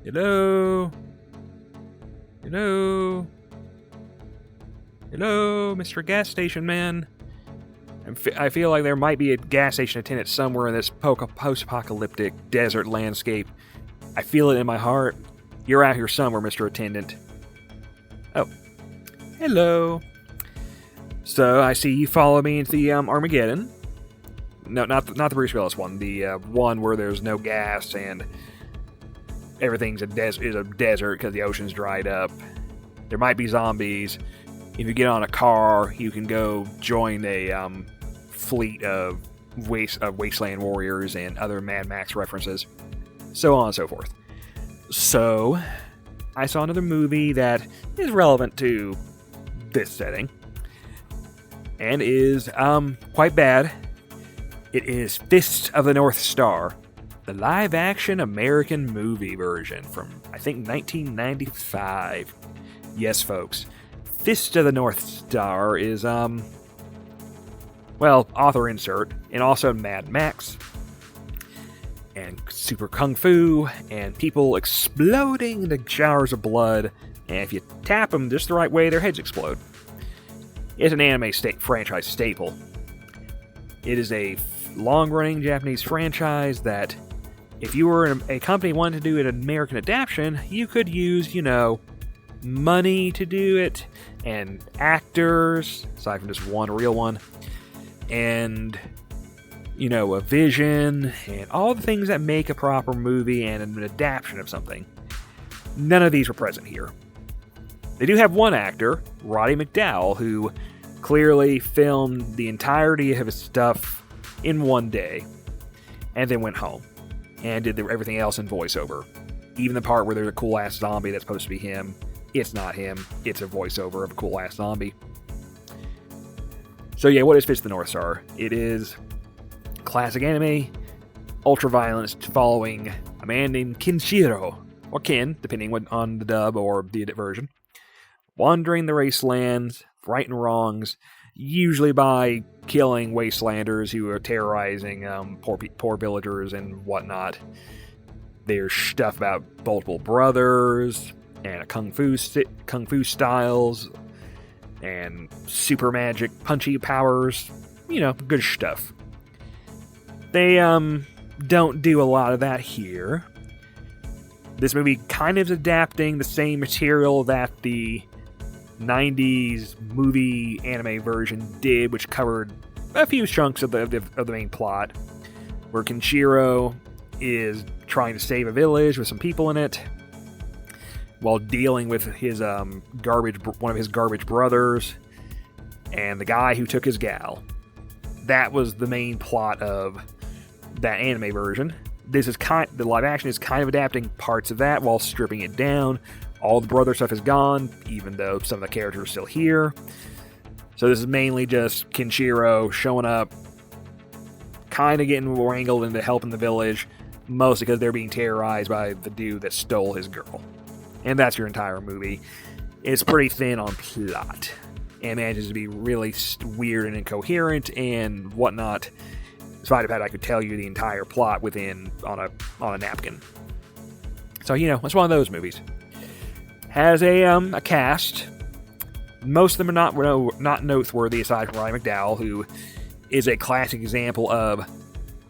Hello? Hello? Hello, Mr. Gas Station Man? I feel like there might be a gas station attendant somewhere in this post-apocalyptic desert landscape. I feel it in my heart. You're out here somewhere, Mr. Attendant. Oh. Hello. So, I see you follow me into the Armageddon. No, not the Bruce Willis one. The one where there's no gas and everything's a desert because the ocean's dried up. There might be zombies. If you get on a car, you can go join a fleet of wasteland warriors and other Mad Max references, so on and so forth. So, I saw another movie that is relevant to this setting, and is quite bad. It is Fist of the North Star, the live-action American movie version from, I think, 1995. Yes, folks. Fist of the North Star is, author insert, and also Mad Max, and super kung fu, and people exploding into showers of blood, and if you tap them just the right way, their heads explode. It's an anime franchise staple. It is a long-running Japanese franchise that, if you were a company wanting to do an American adaptation, you could use, money to do it, and actors, aside from just one real one, and, a vision, and all the things that make a proper movie and an adaptation of something. None of these were present here. They do have one actor, Roddy McDowall, who clearly filmed the entirety of his stuff in one day, and then went home, and did everything else in voiceover. Even the part where there's a cool-ass zombie that's supposed to be him, it's not him, it's a voiceover of a cool-ass zombie. So yeah, what is Fist of the North Star? It is classic anime, ultra-violence following a man named Kenshiro, or Ken, depending on the dub or the edit version, wandering the wastelands, righting wrongs, usually by killing wastelanders who are terrorizing poor villagers and whatnot. There's stuff about multiple brothers, and kung fu styles, and super magic punchy powers, good stuff. They don't do a lot of that here. This movie kind of is adapting the same material that the 90s movie anime version did, which covered a few chunks of the main plot, where Kenshiro is trying to save a village with some people in it, while dealing with his one of his garbage brothers, and the guy who took his gal. That was the main plot of that anime version. The live action is kind of adapting parts of that while stripping it down. All the brother stuff is gone, even though some of the characters are still here. So this is mainly just Kenshiro showing up, kind of getting wrangled into helping the village, mostly because they're being terrorized by the dude that stole his girl. And that's your entire movie. It's pretty thin on plot, and manages to be really weird and incoherent and whatnot, despite the fact I could tell you the entire plot on a napkin. So, it's one of those movies. Has a cast. Most of them are not noteworthy aside from Roddy McDowall, who is a classic example of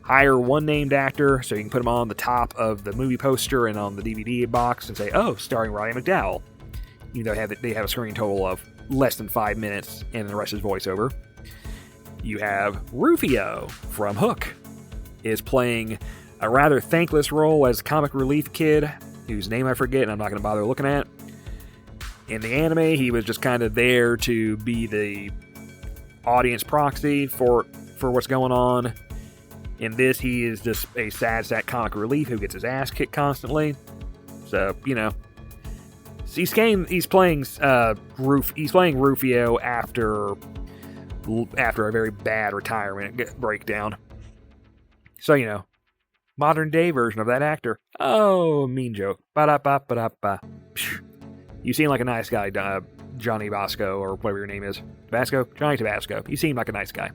hire one named actor so you can put him on the top of the movie poster and on the DVD box and say, oh, starring Roddy McDowall. Even though they have a screen total of less than 5 minutes and the rest is voiceover. You have Rufio from Hook, is playing a rather thankless role as comic relief kid, whose name I forget and I'm not going to bother looking at. In the anime, he was just kind of there to be the audience proxy for what's going on. In this, he is just a sad sack comic relief who gets his ass kicked constantly. So, he's playing Rufio after a very bad retirement breakdown. So, modern day version of that actor. Oh, mean joke. Ba-da-ba-ba-da-ba. You seem like a nice guy, Johnny Vasco, or whatever your name is. Vasco? Johnny Tabasco. You seem like a nice guy.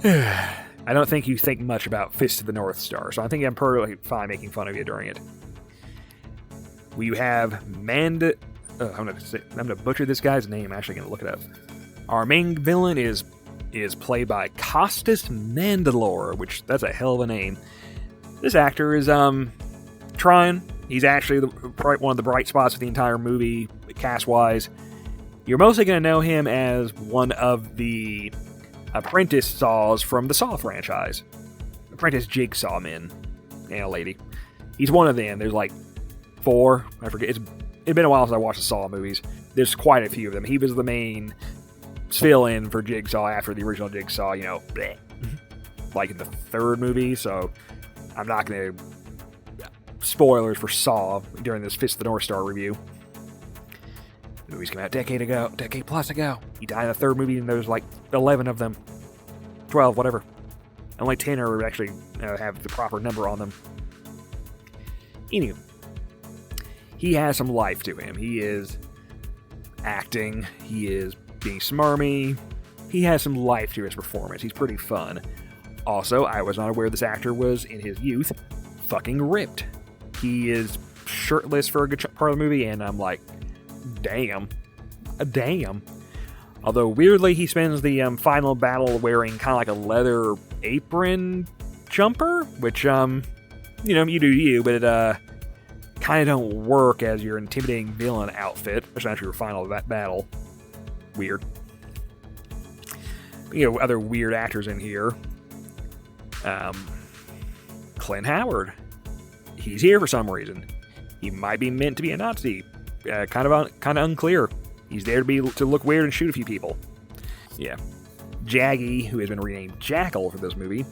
I don't think you think much about Fist of the North Star, so I think I'm perfectly fine making fun of you during it. We have I'm gonna butcher this guy's name. I'm actually gonna look it up. Our main villain is played by Costas Mandalore, which that's a hell of a name. This actor is trying. He's actually one of the bright spots of the entire movie, cast-wise. You're mostly going to know him as one of the apprentice Saws from the Saw franchise. Apprentice Jigsaw men and a lady. He's one of them. There's like 4. I forget. It's been a while since I watched the Saw movies. There's quite a few of them. He was the main fill-in for Jigsaw after the original Jigsaw, bleh, like in the 3rd movie, so I'm not going to... Spoilers for Saw during this Fist of the North Star review. The movies came out a decade plus ago. He died in the 3rd movie, and there's like 11 of them. 12, whatever. Only 10 are actually have the proper number on them. Anyway, he has some life to him. He is acting. He is being smarmy. He has some life to his performance. He's pretty fun. Also, I was not aware this actor was, in his youth, fucking ripped. He is shirtless for a good part of the movie, and I'm like, damn. Although, weirdly, he spends the final battle wearing kind of like a leather apron jumper, which, you do you, but it kind of don't work as your intimidating villain outfit, especially after your final battle. Weird. Other weird actors in here. Clint Howard. He's here for some reason. He might be meant to be a Nazi. Kind of unclear. He's there to look weird and shoot a few people. Yeah. Jaggy, who has been renamed Jackal for this movie,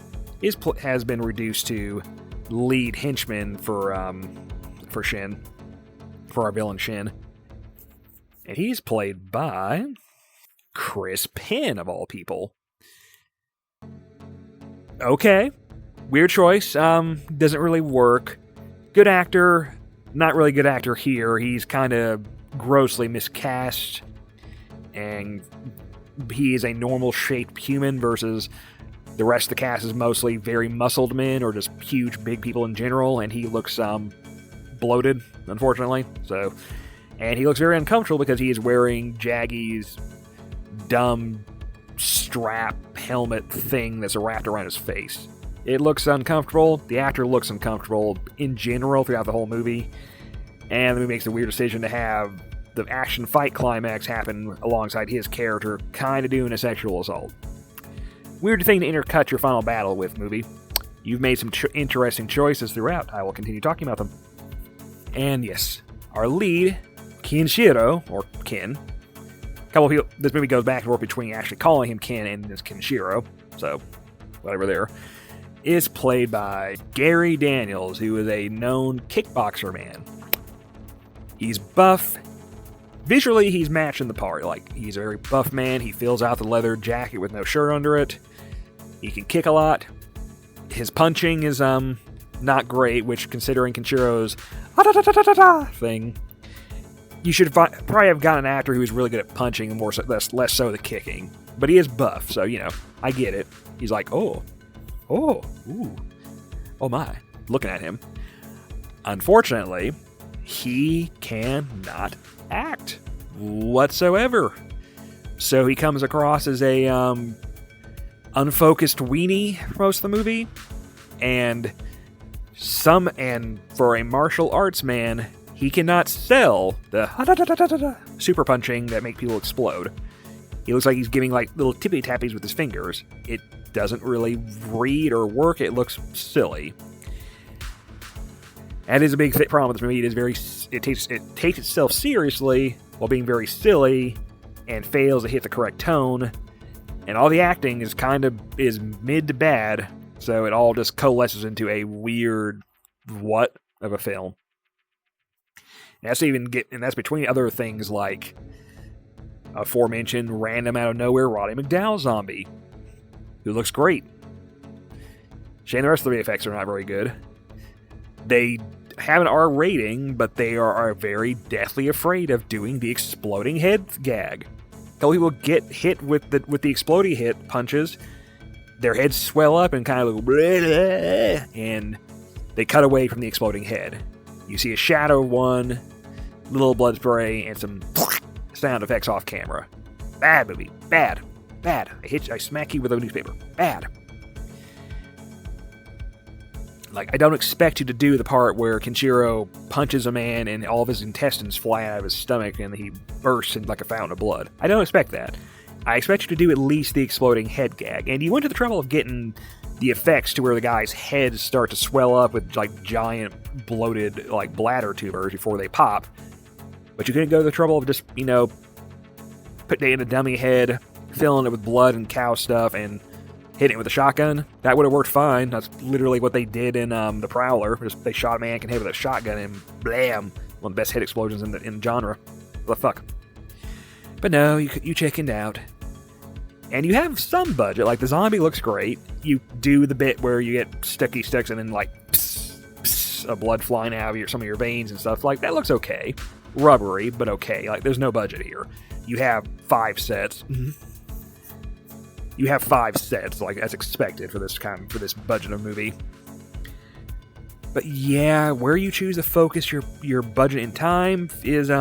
has been reduced to lead henchman for Shin, for our villain Shin, and he's played by Chris Penn of all people. Okay, weird choice. Doesn't really work. Good actor, not really good actor here. He's kind of grossly miscast, and he is a normal-shaped human versus the rest of the cast is mostly very muscled men or just huge, big people in general, and he looks bloated, unfortunately. And he looks very uncomfortable because he is wearing Jaggy's dumb strap helmet thing that's wrapped around his face. It looks uncomfortable. The actor looks uncomfortable in general throughout the whole movie. And the movie makes a weird decision to have the action fight climax happen alongside his character kind of doing a sexual assault. Weird thing to intercut your final battle with, movie. You've made some interesting choices throughout. I will continue talking about them. And yes, our lead, Kenshiro, or Ken. A couple of people, this movie goes back and forth between actually calling him Ken and this Kenshiro, so whatever there, is played by Gary Daniels, who is a known kickboxer man. He's buff. Visually, he's matching the part. Like, he's a very buff man. He fills out the leather jacket with no shirt under it. He can kick a lot. His punching is not great, which, considering Kenshiro's thing, you should probably have gotten an actor who is really good at punching and less so the kicking. But he is buff, so, I get it. He's like, oh my, looking at him. Unfortunately, he cannot act whatsoever. So he comes across as a unfocused weenie for most of the movie, and for a martial arts man, he cannot sell the super punching that make people explode. He looks like he's giving like little tippy tappies with his fingers. It doesn't really read or work. It looks silly. That is a big problem with this movie. It takes itself seriously while being very silly and fails to hit the correct tone. And all the acting is mid to bad, so it all just coalesces into a weird what of a film. And that's between other things like aforementioned random out of nowhere Roddy McDowell zombie, who looks great. Shane, the rest of the effects are not very good. They have an R rating, but they are very deathly afraid of doing the exploding head gag. A couple people get hit with the exploding hit punches, their heads swell up and kind of go, and they cut away from the exploding head. You see a shadow of one, little blood spray, and some sound effects off camera. Bad movie. Bad. Bad. I smack you with a newspaper. Bad. Like, I don't expect you to do the part where Kenshiro punches a man and all of his intestines fly out of his stomach and he bursts into like a fountain of blood. I don't expect that. I expect you to do at least the exploding head gag. And you went to the trouble of getting the effects to where the guy's heads start to swell up with like giant bloated like bladder tumors before they pop. But you couldn't go to the trouble of just, putting it in a dummy head, filling it with blood and cow stuff, and hitting it with a shotgun. That would have worked fine. That's literally what they did in The Prowler. They shot a man in the head with a shotgun and blam! One of the best head explosions in the genre. What the fuck? But no, you chickened out. And you have some budget. Like, the zombie looks great. You do the bit where you get sticky sticks and then, like, blood flying out of some of your veins and stuff. Like, that looks okay. Rubbery, but okay. Like, there's no budget here. You have 5 sets. You have 5 sets, like, as expected for this budget of movie. But yeah, where you choose to focus your budget and time is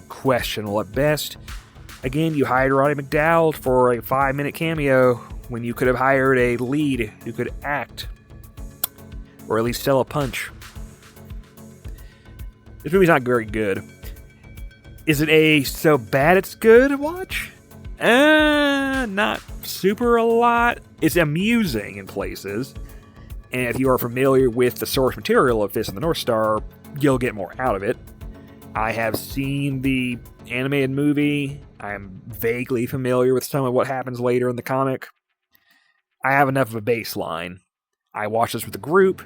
questionable at best. Again, you hired Roddy McDowall for a 5-minute cameo when you could have hired a lead who could act, or at least sell a punch. This movie's not very good. Is it a so bad it's good to watch? Not super a lot. It's amusing in places. And if you are familiar with the source material of Fist of the North Star, you'll get more out of it. I have seen the animated movie. I'm vaguely familiar with some of what happens later in the comic. I have enough of a baseline. I watched this with a group.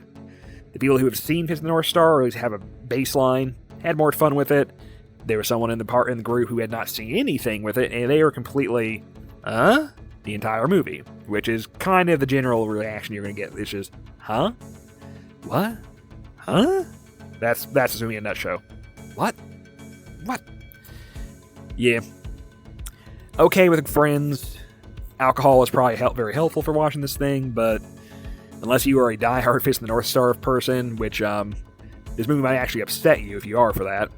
The people who have seen Fist of the North Star always have a baseline, had more fun with it. There was someone in the group who had not seen anything with it, and they were completely, the entire movie, which is kind of the general reaction you're going to get. It's just, huh? What? Huh? That's this movie in a nutshell. What? Yeah. Okay with friends. Alcohol is probably very helpful for watching this thing, but unless you are a diehard Fist of the North Star person, which this movie might actually upset you if you are for that,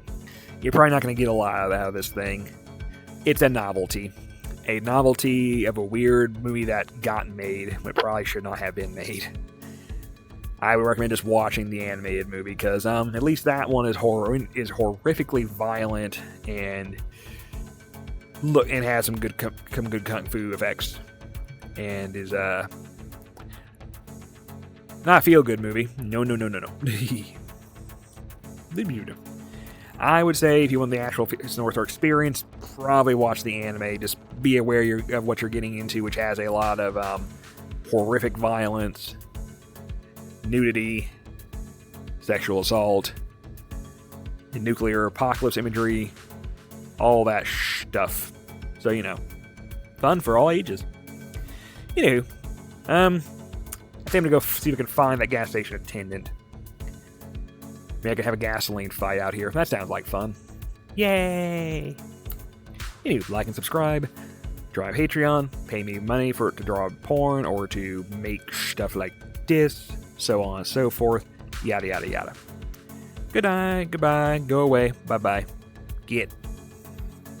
you're probably not going to get a lot out of this thing. It's a novelty. A novelty of a weird movie that got made when it probably should not have been made. I would recommend just watching the animated movie because at least that one is horrifically violent and has some good kung fu effects and is not a feel good movie. No. I would say if you want the actual North Star experience, probably watch the anime. Just be aware of what you're getting into, which has a lot of horrific violence, nudity, sexual assault, and nuclear apocalypse imagery, all that stuff. So, fun for all ages. I think I'm going to go see if I can find that gas station attendant. Maybe I could have a gasoline fight out here. That sounds like fun. Yay! Like and subscribe. Drive Patreon. Pay me money to draw porn or to make stuff like this. So on and so forth. Yada, yada, yada. Good night. Goodbye. Go away. Bye-bye. Get